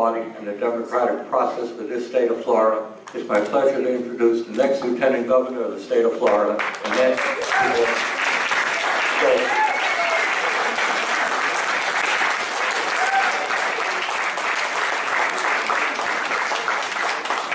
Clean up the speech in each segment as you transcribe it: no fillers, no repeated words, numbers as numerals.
Party and the democratic process for this state of Florida. It's my pleasure to introduce the next Lieutenant Governor of the state of Florida, Annette Taddeo.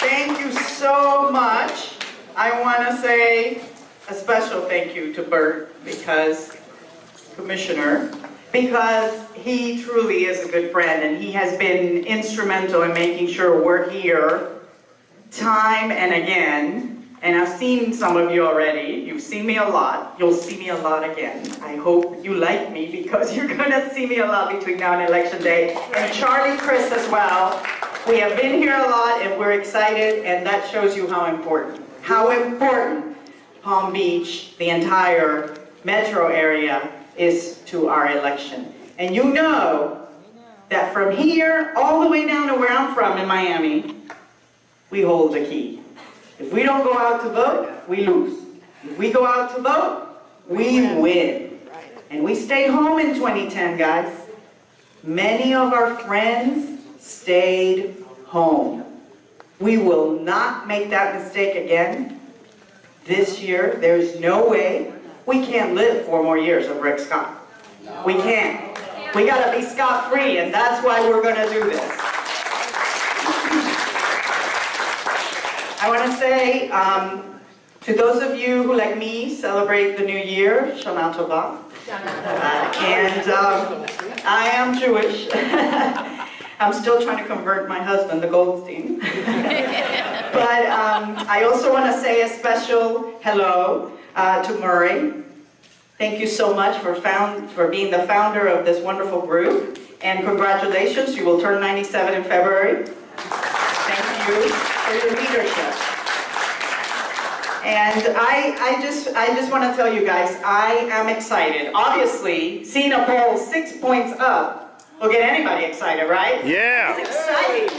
Thank you so much. I want to say a special thank you to Bert, Commissioner, because he truly is a good friend and he has been instrumental in making sure we're here time and again. And I've seen some of you already. You've seen me a lot. You'll see me a lot again. I hope you like me because you're going to see me a lot between now and Election Day. And Charlie, Chris as well. We have been here a lot and we're excited, and that shows you how important Palm Beach, the entire metro area, is to our election. And you know that from here all the way down to where I'm from in Miami, we hold the key. If we don't go out to vote, we lose. If we go out to vote, we win. And we stayed home in 2010, guys. Many of our friends stayed home. We will not make that mistake again this year. There's no way. We can't live 4 more years of Rick Scott. We can't. We gotta be scot-free, and that's why we're gonna do this. I wanna say to those of you who, like me, celebrate the new year, Shana Tova. And I am Jewish. I'm still trying to convert my husband, the Goldstein. But I also want to say a special hello to Murray. Thank you so much for being the founder of this wonderful group. And congratulations, you will turn 97 in February. Thank you for your leadership. And I just want to tell you guys, I am excited. Obviously, seeing a poll 6 points up will get anybody excited, right? Yeah. It's exciting.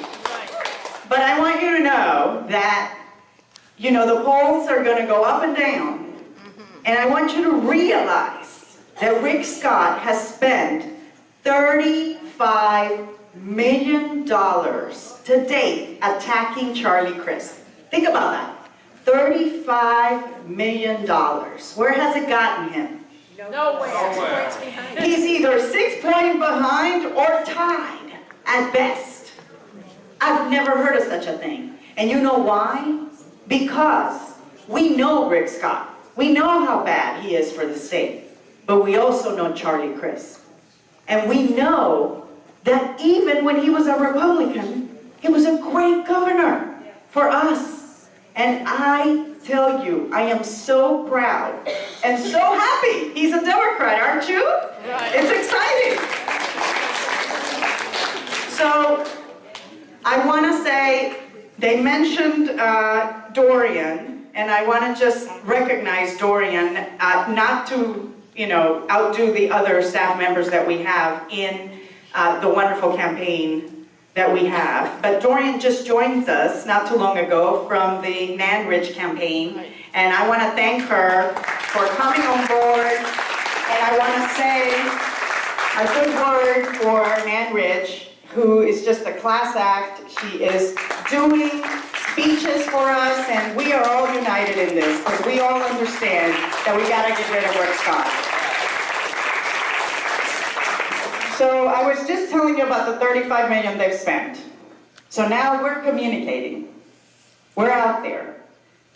But I want you to know that, you know, the polls are going to go up and down. And I want you to realize that Rick Scott has spent $35 million to date attacking Charlie Crist. Think about that. $35 million. Where has it gotten him? Nowhere. He's either 6 points behind or tied at best. I've never heard of such a thing. And you know why? Because we know Rick Scott. We know how bad he is for the state. But we also know Charlie Crist. And we know that even when he was a Republican, he was a great governor for us. And I tell you, I am so proud and so happy he's a Democrat, aren't you? Right. It's exciting. So I want to say, they mentioned Dorian, and I want to just recognize Dorian, not to, outdo the other staff members that we have in the wonderful campaign that we have. But Dorian just joined us not too long ago from the Nan Ridge campaign, and I want to thank her for coming on board, and I want to say a good word for Nan Ridge, who is just a class act. She is doing speeches for us, and we are all united in this, because we all understand that we got to get rid of Rick Scott. So I was just telling you about the $35 million they've spent. So now we're communicating. We're out there.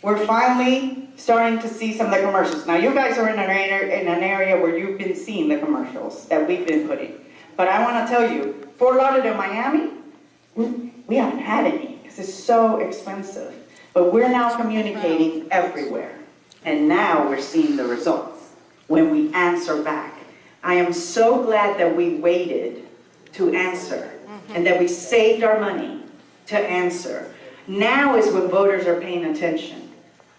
We're finally starting to see some of the commercials. Now you guys are in an area where you've been seeing the commercials that we've been putting. But I want to tell you, Fort Lauderdale, Miami, we haven't had any because it's so expensive. But we're now communicating everywhere. And now we're seeing the results when we answer back. I am so glad that we waited to answer and that we saved our money to answer. Now is when voters are paying attention.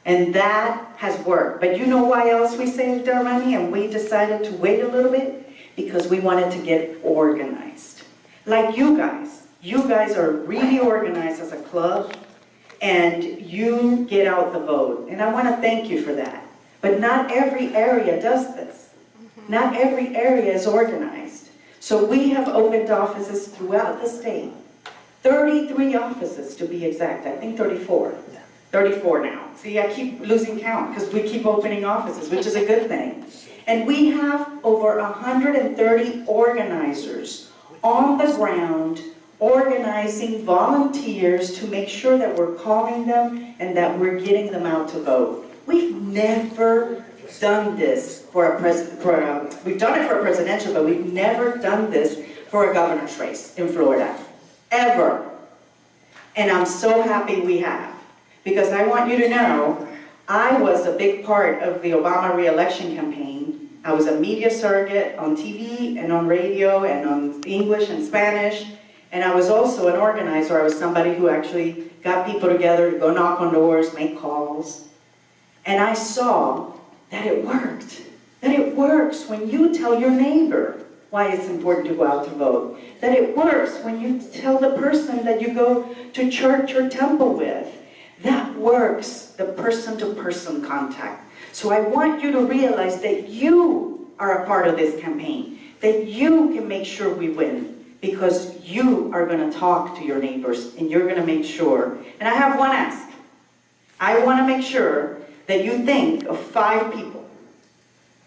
And that has worked. But you know why else we saved our money and we decided to wait a little bit? Because we wanted to get organized. Like you guys. You guys are really organized as a club and you get out the vote. And I want to thank you for that. But not every area does this. Not every area is organized. So we have opened offices throughout the state 33 offices to be exact, I think 34. 34 now. See, I keep losing count because we keep opening offices, which is a good thing. And we have over 130 organizers on the ground organizing volunteers to make sure that we're calling them and that we're getting them out to vote. We've never done this for we've done it for a presidential, but we've never done this for a governor's race in Florida, ever. And I'm so happy we have, because I want you to know, I was a big part of the Obama re-election campaign. I was a media surrogate on TV and on radio and on English and Spanish. And I was also an organizer. I was somebody who actually got people together to go knock on doors, make calls. And I saw that it worked. That it works when you tell your neighbor why it's important to go out to vote. That it works when you tell the person that you go to church or temple with. That works, the person-to-person contact. So I want you to realize that you are a part of this campaign, that you can make sure we win, because you are going to talk to your neighbors and you're going to make sure. And I have one ask. I want to make sure that you think of 5 people.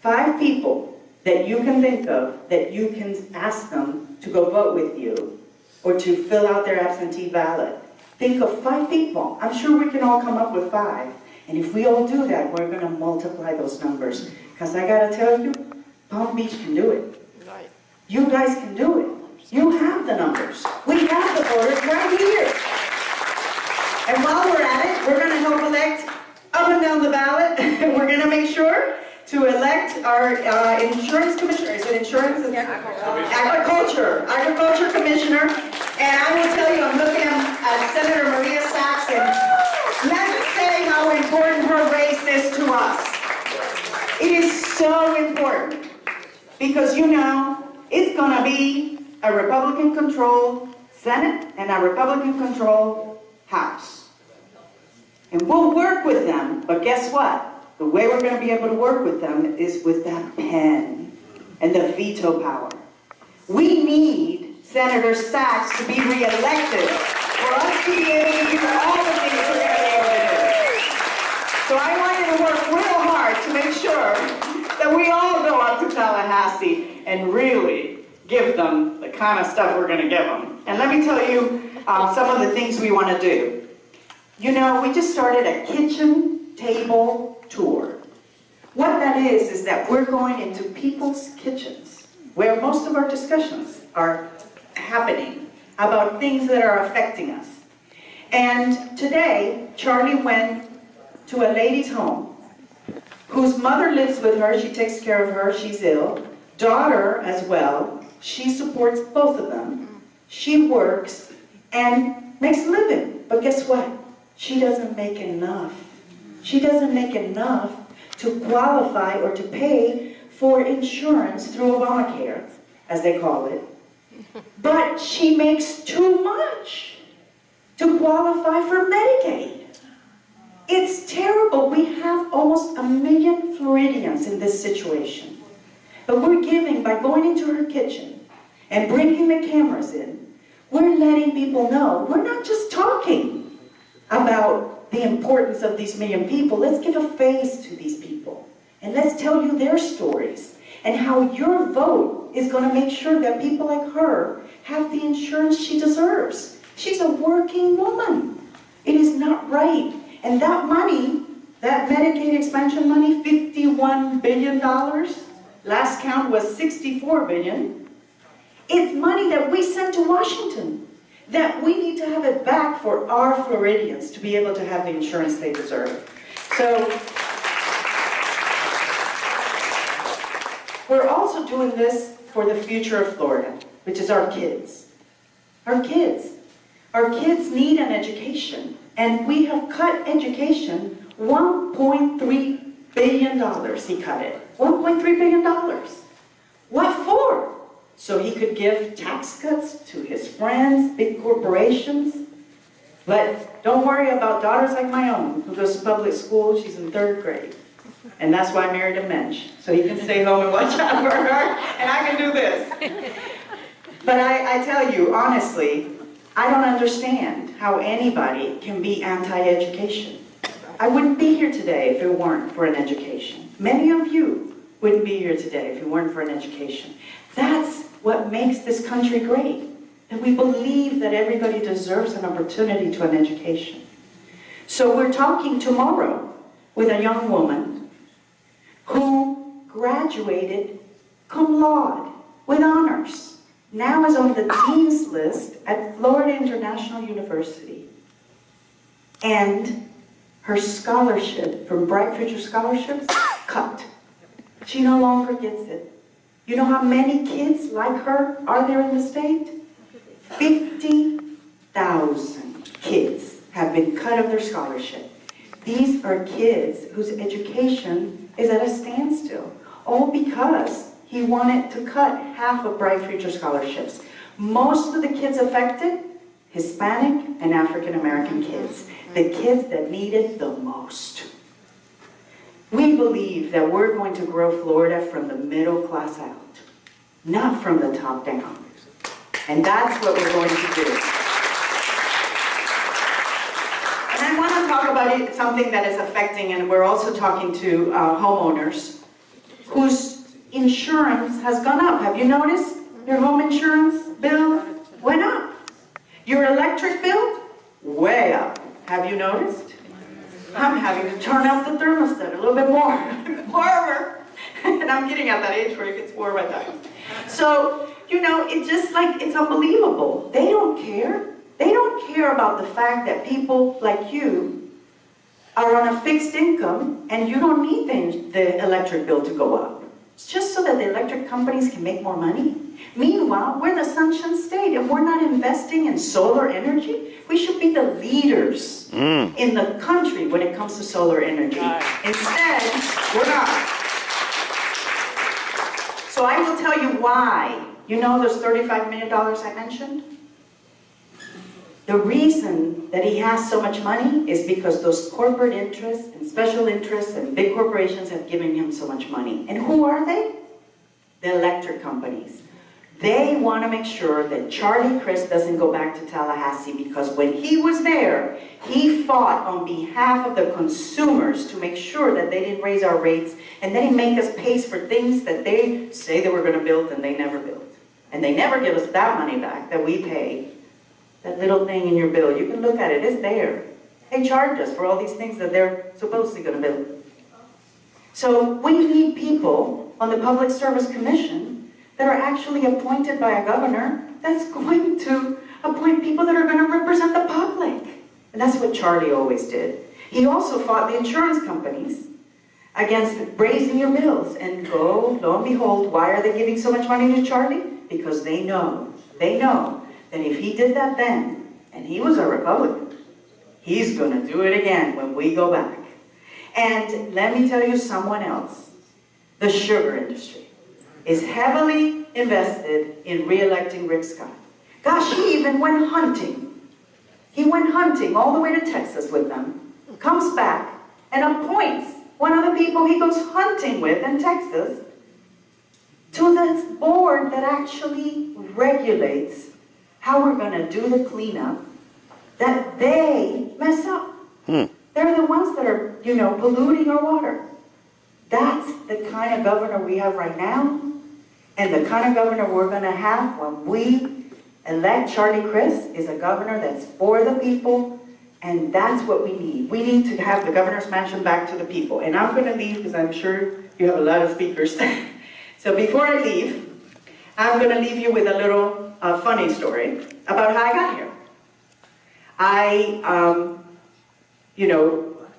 5 people that you can think of that you can ask them to go vote with you or to fill out their absentee ballot. Think of 5 people. I'm sure we can all come up with 5. And if we all do that, we're going to multiply those numbers. Because I got to tell you, Palm Beach can do it. Right. You guys can do it. You have the numbers. We have the voters right here. And while we're at it, we're going to help elect up and down the ballot. We're going to make sure to elect our insurance commissioner. Is it insurance? Agriculture commissioner. And I will tell you, I'm looking at Senator Maria Sachs, and let me say how important her race is to us. It is so important because, you know, it's going to be a Republican-controlled Senate and a Republican-controlled House. And we'll work with them, but guess what? The way we're going to be able to work with them is with that pen and the veto power. We need Senator Sachs to be reelected for us to be able to do all the things we're going to be able to do. So I want you to work real hard to make sure that we all go up to Tallahassee and really give them the kind of stuff we're going to give them. And let me tell you some of the things we want to do. You know, we just started a kitchen table tour. What that is that we're going into people's kitchens where most of our discussions are happening about things that are affecting us. And today, Charlie went to a lady's home whose mother lives with her. She takes care of her. She's ill. Daughter as well. She supports both of them. She works and makes a living. But guess what? She doesn't make enough. She doesn't make enough to qualify or to pay for insurance through Obamacare, as they call it. But she makes too much to qualify for Medicaid. It's terrible. We have almost 1 million Floridians in this situation. But we're giving, by going into her kitchen and bringing the cameras in, we're letting people know we're not just talking about the importance of these 1 million people. Let's give a face to these people. And let's tell you their stories and how your vote is going to make sure that people like her have the insurance she deserves. She's a working woman. It is not right. And that money, that Medicaid expansion money, $51 billion, last count was $64 billion. It's money that we sent to Washington, that we need to have it back for our Floridians to be able to have the insurance they deserve. So we're also doing this for the future of Florida, which is our kids. Our kids. Our kids need an education, and we have cut education $1.3 billion. He cut it. $1.3 billion. What for? So he could give tax cuts to his friends, big corporations. But don't worry about daughters like my own, who goes to public school. She's in 3rd grade. And that's why I married a mensch, so he can stay home and watch out for her, and I can do this. But I tell you, honestly, I don't understand how anybody can be anti-education. I wouldn't be here today if it weren't for an education. Many of you wouldn't be here today if it weren't for an education. That's what makes this country great, that we believe that everybody deserves an opportunity to an education. So we're talking tomorrow with a young woman who graduated cum laude with honors. Now is on the dean's list at Florida International University. And her scholarship from Bright Future Scholarships cut. She no longer gets it. You know how many kids like her are there in the state? 50,000 kids have been cut of their scholarship. These are kids whose education is at a standstill, all because he wanted to cut half of Bright Future Scholarships. Most of the kids affected, Hispanic and African American kids, the kids that need it the most. We believe that we're going to grow Florida from the middle class out, not from the top down. And that's what we're going to do. And I want to talk about something that is affecting, and we're also talking to homeowners whose insurance has gone up. Have you noticed? Your home insurance bill went up. Your electric bill, way up. Have you noticed? I'm having to turn up the thermostat a little bit more. Warmer. And I'm getting at that age where it gets warm at times. So, you know, it's just like, it's unbelievable. They don't care. They don't care about the fact that people like you are on a fixed income and you don't need the electric bill to go up. It's just so that the electric companies can make more money. Meanwhile, we're the Sunshine State and we're not investing in solar energy. We should be the leaders in the country when it comes to solar energy. Instead, we're not. So I will tell you why. You know those $35 million I mentioned? The reason that he has so much money is because those corporate interests and special interests and big corporations have given him so much money. And who are they? The electric companies. They want to make sure that Charlie Crist doesn't go back to Tallahassee, because when he was there, he fought on behalf of the consumers to make sure that they didn't raise our rates and they didn't make us pay for things that they say they were going to build and they never built. And they never give us that money back that we pay. That little thing in your bill, you can look at it, it's there. They charge us for all these things that they're supposedly going to build. So we need people on the Public Service Commission that are actually appointed by a governor that's going to appoint people that are going to represent the public. And that's what Charlie always did. He also fought the insurance companies against raising your bills. And lo and behold, why are they giving so much money to Charlie? Because they know that if he did that then, and he was a Republican, he's going to do it again when we go back. And let me tell you someone else. The sugar industry is heavily invested in re-electing Rick Scott. Gosh, he even went hunting. He went hunting all the way to Texas with them, comes back, and appoints one of the people he goes hunting with in Texas to this board that actually regulates how we're going to do the cleanup that they mess up. They're the ones that are, polluting our water. That's the kind of governor we have right now, and the kind of governor we're going to have when we elect Charlie Crist is a governor that's for the people, and that's what we need. We need to have the governor's mansion back to the people. And I'm going to leave because I'm sure you have a lot of speakers. So before I leave, I'm going to leave you with a little funny story about how I got here.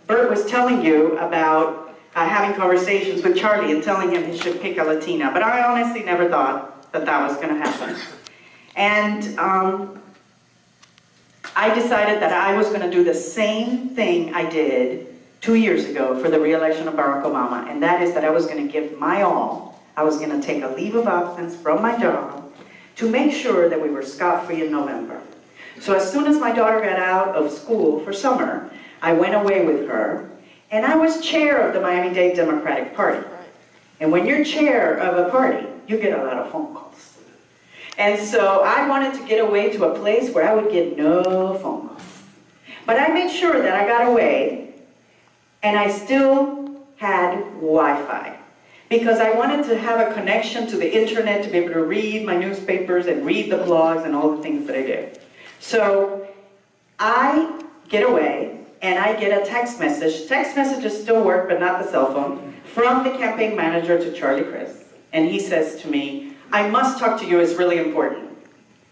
Bert was telling you about having conversations with Charlie and telling him he should pick a Latina, but I honestly never thought that was going to happen. And I decided that I was going to do the same thing I did 2 years ago for the re-election of Barack Obama, and that is that I was going to give my all. I was going to take a leave of absence from my job to make sure that we were scot-free in November. So as soon as my daughter got out of school for summer, I went away with her, and I was chair of the Miami-Dade Democratic Party. And when you're chair of a party, you get a lot of phone calls. And so I wanted to get away to a place where I would get no phone calls. But I made sure that I got away, and I still had Wi-Fi. Because I wanted to have a connection to the internet to be able to read my newspapers and read the blogs and all the things that I did. So I get away, and I get a text message. Text messages still work, but not the cell phone, from the campaign manager to Charlie Crist. And he says to me, I must talk to you, it's really important.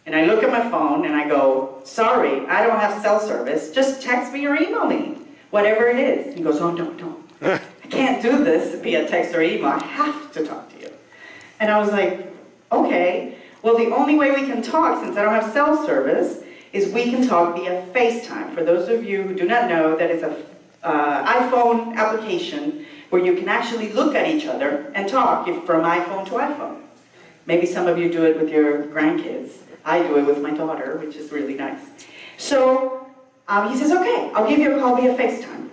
And I look at my phone and I go, sorry, I don't have cell service. Just text me or email me, whatever it is. He goes, oh, no. I can't do this via text or email. I have to talk to you. And I was like, okay. Well, the only way we can talk, since I don't have cell service, is we can talk via FaceTime. For those of you who do not know, that is an iPhone application where you can actually look at each other and talk from iPhone to iPhone. Maybe some of you do it with your grandkids. I do it with my daughter, which is really nice. So he says, okay, I'll give you a call via FaceTime.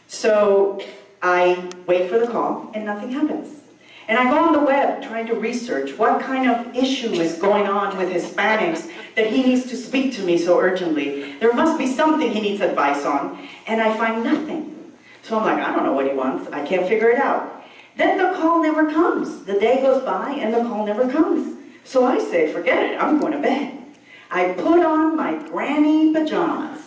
So I wait for the call, and nothing happens. And I go on the web trying to research what kind of issue is going on with Hispanics that he needs to speak to me so urgently. There must be something he needs advice on, and I find nothing. So I'm like, I don't know what he wants. I can't figure it out. Then the call never comes. The day goes by, and the call never comes. So I say, forget it, I'm going to bed. I put on my granny pajamas.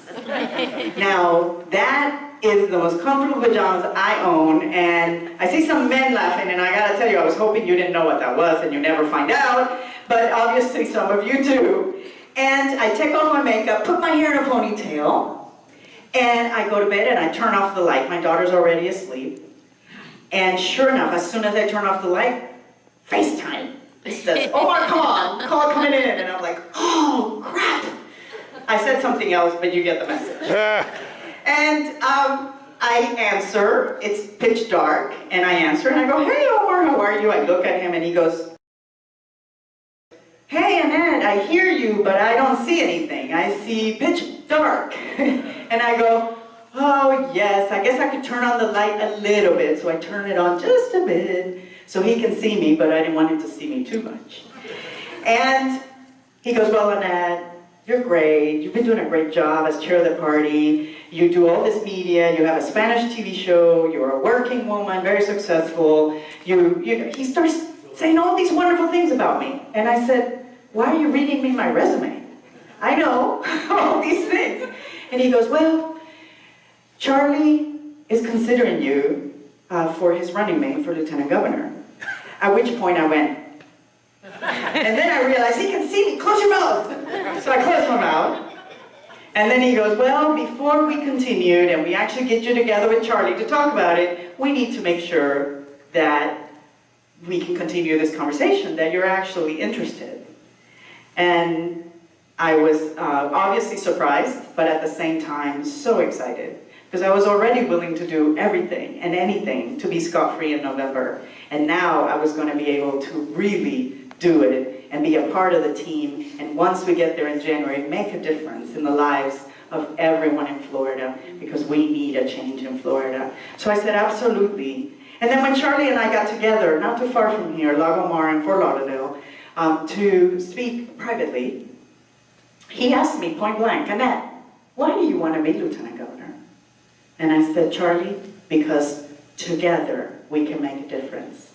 Now, that is the most comfortable pajamas I own, and I see some men laughing, and I gotta tell you, I was hoping you didn't know what that was, and you never find out, but obviously some of you do. And I take off my makeup, put my hair in a ponytail, and I go to bed and I turn off the light. My daughter's already asleep. And sure enough, as soon as I turn off the light, FaceTime. It says, Omar, come on, call coming in. And I'm like, oh, crap. I said something else, but you get the message. And I answer, it's pitch dark, and I answer, and I go, hey, Omar, how are you? I look at him, and he goes, hey, Annette, I hear you, but I don't see anything. I see pitch dark. And I go, oh, yes, I guess I could turn on the light a little bit. So I turn it on just a bit so he can see me, but I didn't want him to see me too much. And he goes, well, Annette, you're great. You've been doing a great job as chair of the party. You do all this media. You have a Spanish TV show. You're a working woman, very successful. He starts saying all these wonderful things about me. And I said, why are you reading me my resume? I know all these things. And he goes, well, Charlie is considering you for his running mate for lieutenant governor. At which point I went, and then I realized he can see me, close your mouth. So I closed my mouth. And then he goes, well, before we continued and we actually get you together with Charlie to talk about it, we need to make sure that we can continue this conversation, that you're actually interested. And I was obviously surprised, but at the same time so excited, because I was already willing to do everything and anything to be scot-free in November. And now I was going to be able to really do it and be a part of the team. And once we get there in January, make a difference in the lives of everyone in Florida, because we need a change in Florida. So I said, absolutely. And then when Charlie and I got together, not too far from here, Lago Mar in Fort Lauderdale, to speak privately, he asked me point blank, Annette, why do you want to be lieutenant governor? And I said, Charlie, because together we can make a difference.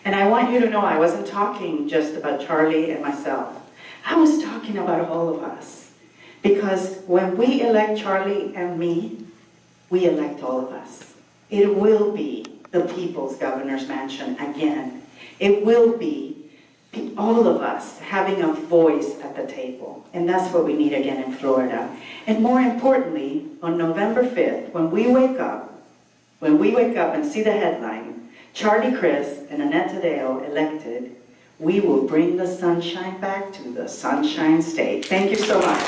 And I want you to know I wasn't talking just about Charlie and myself. I was talking about all of us. Because when we elect Charlie and me, we elect all of us. It will be the People's Governor's Mansion again. It will be all of us having a voice at the table. And that's what we need again in Florida. And more importantly, on November 5th, when we wake up and see the headline, Charlie Crist and Annette Taddeo elected, we will bring the sunshine back to the Sunshine State. Thank you so much.